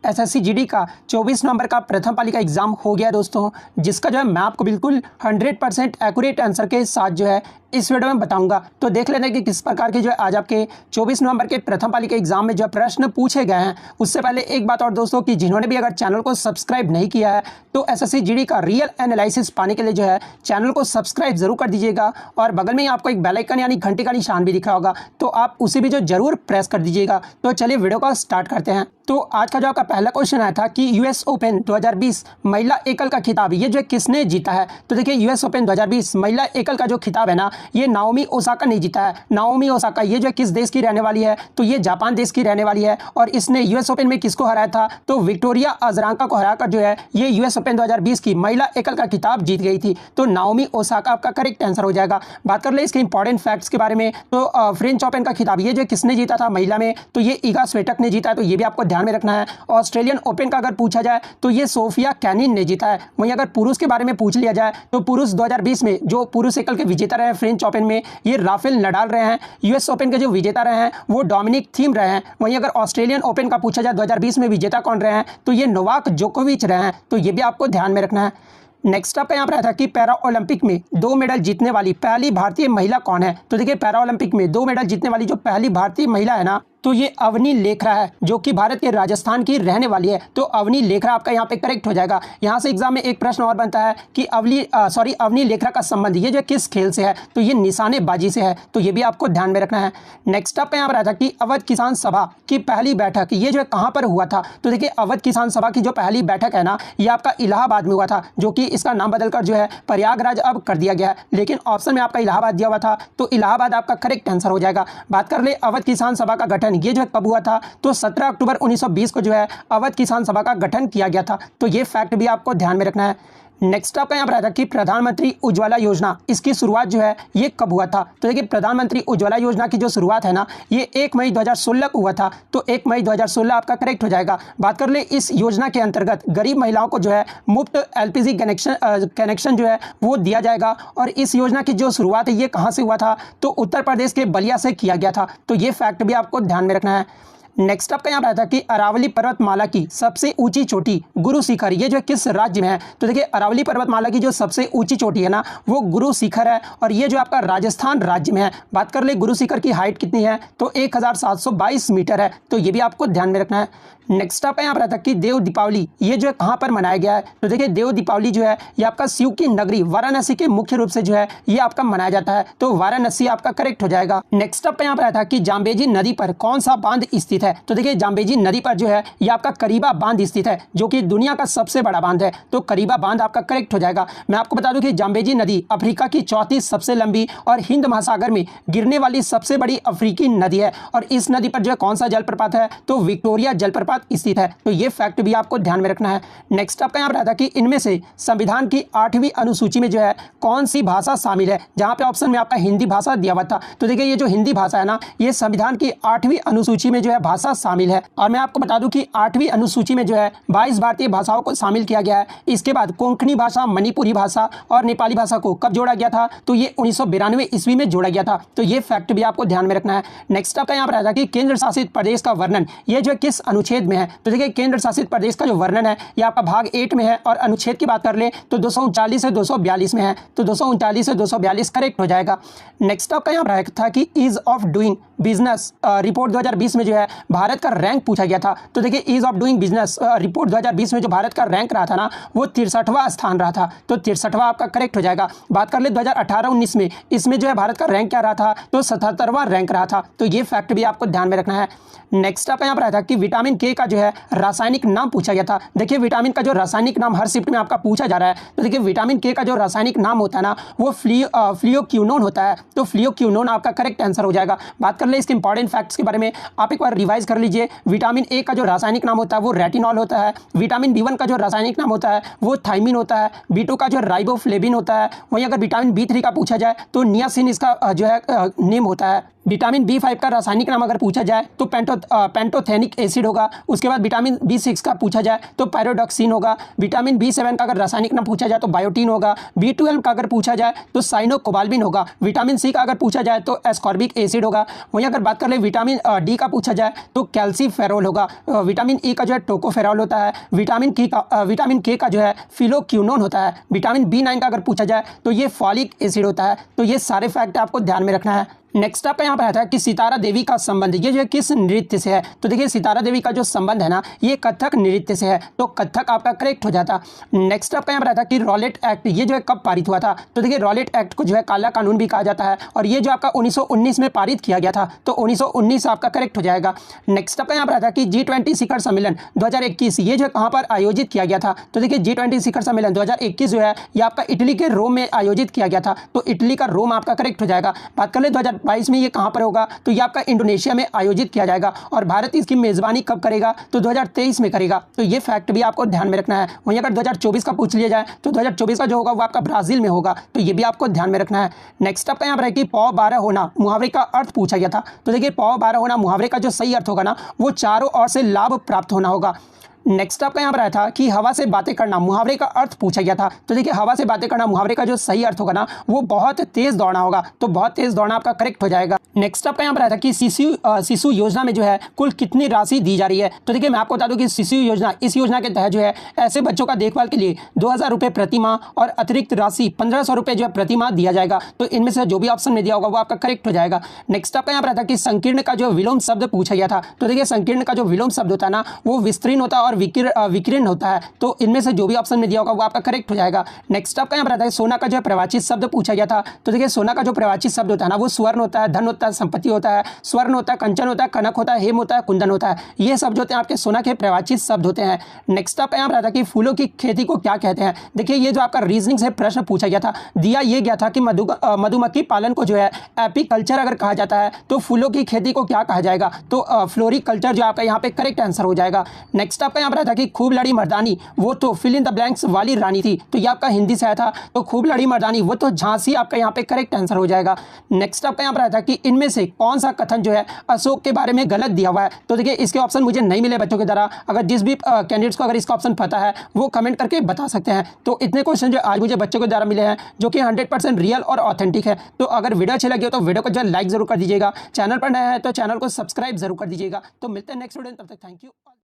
SSC GD का 24 नवंबर का प्रथम पाली का एग्जाम हो गया दोस्तों, जिसका जो है मैं आपको बिल्कुल 100% एक्यूरेट आंसर के साथ जो है इस वीडियो में बताऊंगा। तो देख लेते हैं कि किस प्रकार के जो है आज आपके 24 नवंबर के प्रथम पाली के एग्जाम में जो प्रश्न पूछे गए हैं। उससे पहले एक बात और दोस्तों कि जिन्होंने भी अगर चैनल को सब्सक्राइब नहीं किया है तो एसएससी जीडी का रियल एनालिसिस पाने के लिए जो है चैनल को सब्सक्राइब जरूर कर दीजिएगा, और बगल में ही आपको एक बेल आइकन यानी घंटी का निशान भी दिख रहा होगा, तो आप उसे भी जो जरूर प्रेस कर दीजिएगा। तो चलिए वीडियो को स्टार्ट करते हैं। तो आज का जो आपका पहला क्वेश्चन आया था कि यूएस ओपन 2020 महिला एकल का खिताब ये जो किसने जीता है। तो देखिए यूएस ओपन 2020 महिला एकल का जो खिताब है ना, ये नाओमी ओसाका ने जीता है। नाओमी ओसाका ये जो किस देश की रहने वाली है, तो ये जापान देश की रहने वाली है, और इसने यूएस ओपन में किसको हराया था, तो विक्टोरिया अजरांका को हराकर जो है ये यूएस ओपन 2020 की महिला एकल का खिताब जीत गई थी। तो नाओमी ओसाका आपका करेक्ट आंसर हो जाएगा। बात कर ले इसके इंपॉर्टेंट फैक्ट्स के बारे में, तो फ्रेंच ओपन का खिताब ये जो किसने जीता था महिला में, तो ये ईगा स्वीटेक ने जीता है, तो ये भी आपको ध्यान में रखना है। ऑस्ट्रेलियन ओपन का अगर पूछा जाए तो ये सोफिया कैनिन ने जीता है। वहीं अगर पुरुष के बारे में पूछ लिया जाए तो पुरुष 2020 में जो पुरुष एकल के विजेता रहे हैं फ्रेंच ओपन में, ये राफेल नडाल रहे हैं। यूएस ओपन के जो विजेता रहे हैं वो डोमिनिक थीम रहे हैं। वहीं अगर ऑस्ट्रेलियन ओपन का पूछा जाए 2020 में विजेता कौन रहे हैं, तो ये नोवाक जोकोविच रहे हैं, तो ये भी आपको ध्यान में रखना है। नेक्स्ट आपका यहाँ पर आया था कि पैरा ओलंपिक में 2 मेडल जीतने वाली पहली भारतीय महिला कौन है। तो देखिए पैरा ओलंपिक में 2 मेडल जीतने वाली जो पहली भारतीय महिला है ना, तो ये अवनी लेखरा है, जो कि भारत के राजस्थान की रहने वाली है। तो अवनी लेखरा आपका यहाँ पे करेक्ट हो जाएगा। यहाँ से एग्जाम में एक प्रश्न और बनता है कि अवनी लेखरा का संबंध ये जो किस खेल से है, तो ये निशानेबाजी से है, तो ये भी आपको ध्यान में रखना है। नेक्स्ट आपका यहाँ पर आया था कि अवध किसान सभा की पहली बैठक ये जो कहाँ पर हुआ था। तो देखिए अवध किसान सभा की जो पहली बैठक है ना, ये आपका इलाहाबाद में हुआ था, जो कि इसका नाम बदलकर जो है प्रयागराज अब कर दिया गया है, लेकिन ऑप्शन में आपका इलाहाबाद दिया हुआ था, तो इलाहाबाद आपका करेक्ट आंसर हो जाएगा। बात कर ले अवध किसान सभा का गठन ये जो कब हुआ था, तो 17 अक्टूबर 1920 को जो है अवध किसान सभा का गठन किया गया था, तो ये फैक्ट भी आपको ध्यान में रखना है। नेक्स्ट आपका यहाँ पर आया था कि प्रधानमंत्री उज्ज्वला योजना इसकी शुरुआत जो है ये कब हुआ था। तो देखिए प्रधानमंत्री उज्ज्वला योजना की जो शुरुआत है ना, ये 1 मई 2016 को हुआ था, तो 1 मई 2016 आपका करेक्ट हो जाएगा। बात कर ले इस योजना के अंतर्गत गरीब महिलाओं को जो है मुफ्त एलपीजी कनेक्शन जो है वो दिया जाएगा, और इस योजना की जो शुरुआत है ये कहाँ से हुआ था, तो उत्तर प्रदेश के बलिया से किया गया था, तो ये फैक्ट भी आपको ध्यान में रखना है। नेक्स्ट आपका यहाँ पर आया था कि अरावली पर्वतमाला की सबसे ऊंची चोटी गुरु शिखर ये जो किस राज्य में है। तो देखिए अरावली पर्वतमाला की जो सबसे ऊंची चोटी है ना, वो गुरु शिखर है, और ये जो आपका राजस्थान राज्य में है। बात कर ले गुरु शिखर की हाइट कितनी है, तो 1722 मीटर है, तो ये भी आपको ध्यान में रखना है। नेक्स्ट आपका यहाँ पर आता है कि देव दीपावली ये जो है कहाँ पर मनाया गया है। तो देखिए देव दीपावली जो है ये आपका शिव की नगरी वाराणसी के मुख्य रूप से जो है ये आपका मनाया जाता है, तो वाराणसी आपका करेक्ट हो जाएगा। नेक्स्ट आपका यहाँ पर आया था कि जाम्बेजी नदी पर कौन सा बांध स्थित है। तो देखिए जाम्बेजी नदी पर जो है ये आपका करीबा बांध स्थित है, जो कि दुनिया का सबसे बड़ा बांध है, तो करीबा बांध आपका करेक्ट हो जाएगा। मैं आपको बता दूं कि जाम्बेजी नदी अफ्रीका की चौथी सबसे लंबी और हिंद महासागर में गिरने वाली सबसे बड़ी अफ्रीकी नदी है, और इस नदी पर जो है कौन सा जलप्रपात है, तो विक्टोरिया जलप्रपात स्थित है, तो ये फैक्ट भी आपको ध्यान में रखना है। नेक्स्ट आपका यहाँ पर आता है कि इनमें से संविधान की 8वीं अनुसूची में जो है कौन सी भाषा शामिल है। जहां पे ऑप्शन में आपका हिंदी भाषा दिया हुआ था, तो देखिए ये जो हिंदी भाषा है ना, ये संविधान की 8वीं अनुसूची में जो है भाषा शामिल है। और मैं आपको बता दूं कि 8वीं अनुसूची में जो है 22 भारतीय भाषाओं को शामिल किया गया है। इसके बाद कोंकणी भाषा, मणिपुरी भाषा और नेपाली भाषा को कब जोड़ा गया था, तो ये 1992 ईस्वी में जोड़ा गया था, तो ये फैक्ट भी आपको ध्यान में रखना है। नेक्स्ट आपका यहाँ पर आता है कि केंद्र शासित प्रदेश का वर्णन ये जो किस अनुच्छेद में है। तो देखिए केंद्र शासित प्रदेश का जो वर्णन है ये आपका भाग 8 में है, और अनुच्छेद की बात कर ले तो 239 से 242 में है, तो 239 से 242 करेक्ट हो जाएगा। नेक्स्ट आपका यहाँ पर था कि ease of doing business report 2020 में जो है भारत का रैंक पूछा गया था। तो देखिए ease of doing business report 2020 में जो भारत का रैंक रहा था ना, वो 63वां स्थान रहा था, तो 63वां आपका करेक्ट हो जाएगा। बात कर ले 2018-19 में इसमें जो है भारत का रैंक क्या रहा था, तो 77वां रैंक रहा था, तो ये फैक्ट भी आपको ध्यान में रखना है। नेक्स्ट आपका यहाँ पर आया था कि विटामिन के का जो है रासायनिक नाम पूछा गया था। देखिए विटामिन का जो रासायनिक नाम हर शिफ्ट में आपका पूछा जा रहा है, तो देखिए विटामिन के का जो रासायनिक नाम होता है ना, वो फ्लियोक्विनोन होता है, तो फ्लियोक्विनोन आपका करेक्ट आंसर हो जाएगा। बात कर ले इसके इंपॉर्टेंट फैक्ट्स के बारे में, आप एक बार रिवाइज कर लीजिए। विटामिन ए का जो रासायनिक नाम होता है वो रेटिनॉल होता है। विटामिन B1 का जो रासायनिक नाम होता है वो थाइमिन होता है। B2 का जो राइबोफ्लेविन होता है। वहीं अगर विटामिन B3 का पूछा जाए तो नियासिन इसका जो है नेम होता है। विटामिन B5 का रासायनिक नाम अगर पूछा जाए तो पेंटोथेनिक एसिड होगा। उसके बाद विटामिन B6 का पूछा जाए तो पायरोडॉक्सिन होगा। विटामिन B7 का अगर रासायनिक नाम पूछा जाए तो बायोटीन होगा। B12 का अगर पूछा जाए तो साइनोकोबाल्बिन होगा। विटामिन C का अगर पूछा जाए तो एस्कॉर्बिक एसिड होगा। वहीं अगर बात कर ले विटामिन D का पूछा जाए तो कैल्सीफेरोल होगा। विटामिन ई का जो है टोकोफेरॉल होता है। विटामिन के का जो है फिलोक्यूनोन होता है। विटामिन B9 का अगर पूछा जाए तो ये फॉलिक एसिड होता है। तो ये सारे फैक्ट आपको ध्यान में रखना है। नेक्स्ट आपका यहाँ पर आता है कि सितारा देवी का संबंध ये जो है किस नृत्य से है। तो देखिए सितारा देवी का जो संबंध है ना ये कथक नृत्य से है, तो कथक आपका करेक्ट हो जाता। नेक्स्ट आपका यहाँ पर आता है कि रॉलेट एक्ट ये जो है कब पारित हुआ था। तो देखिए रॉलेट एक्ट को जो है काला कानून भी कहा जाता है और ये जो आपका 1919 में पारित किया गया था, तो 1919 आपका करेक्ट हो जाएगा। नेक्स्ट आपका यहाँ पर आता है कि G20 शिखर सम्मेलन 2021 ये जो है कहाँ पर आयोजित किया गया था। तो देखिए G20 शिखर सम्मेलन 2021 जो है ये आपका इटली के रोम में आयोजित किया गया था, तो इटली का रोम आपका करेक्ट हो जाएगा। बात कर ले 2022 में ये कहाँ पर होगा, तो ये आपका इंडोनेशिया में आयोजित किया जाएगा और भारत इसकी मेजबानी कब करेगा, तो 2023 में करेगा। तो ये फैक्ट भी आपको ध्यान में रखना है। वहीं अगर 2024 का पूछ लिया जाए तो 2024 का जो होगा वो आपका ब्राजील में होगा, तो ये भी आपको ध्यान में रखना है। नेक्स्ट आपका यहाँ पर है कि पौ 12 होना मुहावरे का अर्थ पूछा गया था। तो देखिए पौ 12 होना मुहावरे का जो सही अर्थ होगा ना वो चारों ओर से लाभ प्राप्त होना होगा। नेक्स्ट आपका यहाँ पर आया था कि हवा से बातें करना मुहावरे का अर्थ पूछा गया था। तो देखिए हवा से बातें करना मुहावरे का जो सही अर्थ होगा ना वो बहुत तेज दौड़ना होगा, तो बहुत तेज दौड़ना आपका करेक्ट हो जाएगा। नेक्स्ट आपका यहाँ पर आया था कि शिशु योजना में जो है कुल कितनी राशि दी जा रही है। तो देखिए मैं आपको बता दूं कि शिशु योजना इस योजना के तहत जो है ऐसे बच्चों का देखभाल के लिए 2000 रुपये प्रति माह और अतिरिक्त राशि 1500 रुपये जो है प्रति माह दिया जाएगा। तो इनमें से जो भी ऑप्शन में दिया होगा वो आपका करेक्ट हो जाएगा। नेक्स्ट आपका यहाँ पर आया था कि संकीर्ण का जो विलोम शब्द पूछा गया था। तो देखिए संकीर्ण का जो विलोम शब्द होता है ना वो विस्तीर्ण होता है और विकीर्ण होता है, तो इनमें से जो भी ऑप्शन में दिया होगा वो आपका करेक्ट हो जाएगा। नेक्स्ट आपका यहाँ पर आता है सोना का जो है प्रवाचित शब्द पूछा गया था। तो देखिए सोना का जो प्रवाचित शब्द होता है ना वो स्वर्ण होता है, धन होता है, संपत्ति होता है, स्वर्ण होता है, कंचन होता है, कनक होता है, हेम होता है, कुंदन होता है। ये शब्द होते हैं आपके सोना के प्रवाचित शब्द होते हैं। नेक्स्ट आपका यहाँ पर आता है कि फूलों की खेती को क्या कहते हैं। देखिए ये जो आपका रीजनिंग से प्रश्न पूछा गया था, दिया ये गया था कि मधुमक्खी पालन को जो है एपीकल्चर अगर कहा जाता है तो फूलों की खेती को क्या कहा जाएगा, तो फ्लोरिकल्चर जो आपका यहाँ पे करेक्ट आंसर हो जाएगा। नेक्स्ट आपका यहाँ पर आता है कि खूब लड़ी मर्दानी वो तो फिल इन द ब्लैंक्स वाली रानी थी। तो ये आपका हिंदी से आया था, तो खूब लड़ी मर्दानी वो तो झांसी आपका यहाँ पे करेक्ट आंसर हो जाएगा। नेक्स्ट आपका यहाँ पर आया था कि इनमें से कौन सा कथन जो है अशोक के बारे में गलत दिया हुआ है। तो देखिए इसके ऑप्शन मुझे नहीं मिले बच्चों के द्वारा, अगर जिस भी कैंडिडेट्स को अगर इसका ऑप्शन पता है वो कमेंट करके बता सकते हैं। तो इतने क्वेश्चन जो आज मुझे बच्चों के द्वारा मिले हैं जो कि 100% रियल और ऑथेंटिक है। तो अगर वीडियो अच्छी लगी हो तो वीडियो को जो लाइक जरूर कर दीजिएगा, चैनल पर नया है तो चैनल को सब्सक्राइब जरूर कर दीजिएगा। तो मिलते हैं नेक्स्ट वीडियो, तब तक थैंक यू।